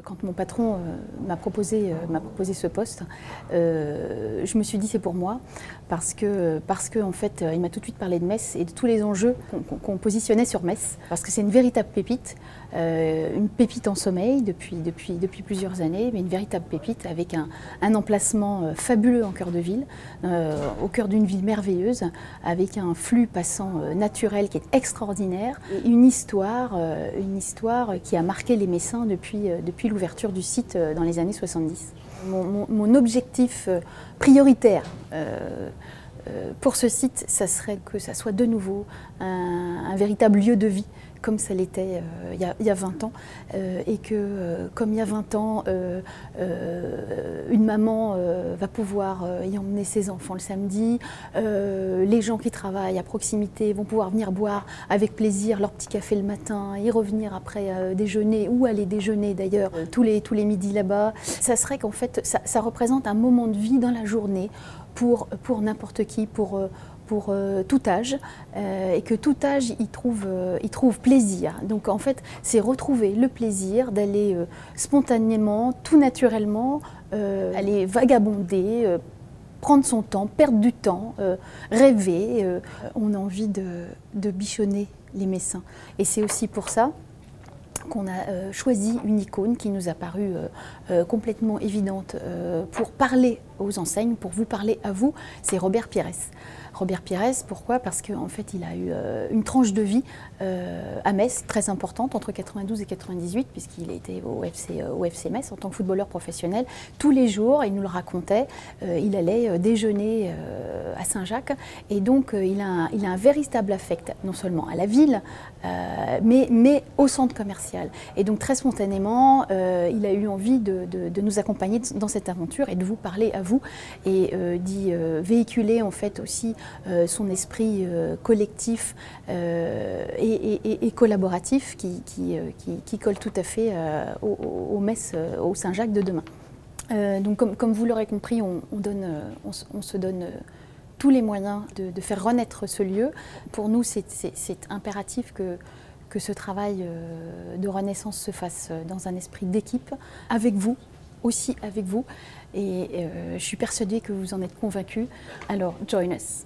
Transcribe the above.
Quand mon patron m'a proposé ce poste, je me suis dit c'est pour moi, parce que en fait, il m'a tout de suite parlé de Metz et de tous les enjeux qu'on positionnait sur Metz, parce que c'est une véritable pépite en sommeil depuis plusieurs années, mais une véritable pépite avec un emplacement fabuleux en cœur de ville, au cœur d'une ville merveilleuse, avec un flux passant naturel qui est extraordinaire, et une histoire qui a marqué les Messins depuis l'ouverture du site dans les années 70. Mon objectif prioritaire pour ce site, ça serait que ça soit de nouveau un véritable lieu de vie, comme ça l'était il y a 20 ans, et que comme il y a 20 ans, une maman va pouvoir y emmener ses enfants le samedi, les gens qui travaillent à proximité vont pouvoir venir boire avec plaisir leur petit café le matin, y revenir après déjeuner, ou aller déjeuner d'ailleurs tous les midis là-bas. Ça serait qu'en fait, ça représente un moment de vie dans la journée pour n'importe qui, pour tout âge, et que tout âge y trouve plaisir. Donc en fait, c'est retrouver le plaisir d'aller spontanément, tout naturellement, aller vagabonder, prendre son temps, perdre du temps, rêver. On a envie de bichonner les Messins. Et c'est aussi pour ça qu'on a choisi une icône qui nous a paru complètement évidente pour parler aux enseignes, pour vous parler à vous, c'est Robert Pires. Robert Pires, pourquoi? Parce qu'en fait, il a eu une tranche de vie à Metz très importante, entre 92 et 98, puisqu'il était au FC Metz en tant que footballeur professionnel. Tous les jours, il nous le racontait, il allait déjeuner à Saint-Jacques, et donc il a un véritable affect, non seulement à la ville, mais au centre commercial. Et donc très spontanément, il a eu envie de nous accompagner dans cette aventure et de vous parler à vous, et d'y véhiculer en fait aussi son esprit collectif et collaboratif qui colle tout à fait au Metz, au Saint-Jacques de demain. Donc comme vous l'aurez compris, on se donne tous les moyens de faire renaître ce lieu. Pour nous, c'est impératif que ce travail de renaissance se fasse dans un esprit d'équipe, avec vous, aussi avec vous. Et je suis persuadée que vous en êtes convaincus. Alors, join us.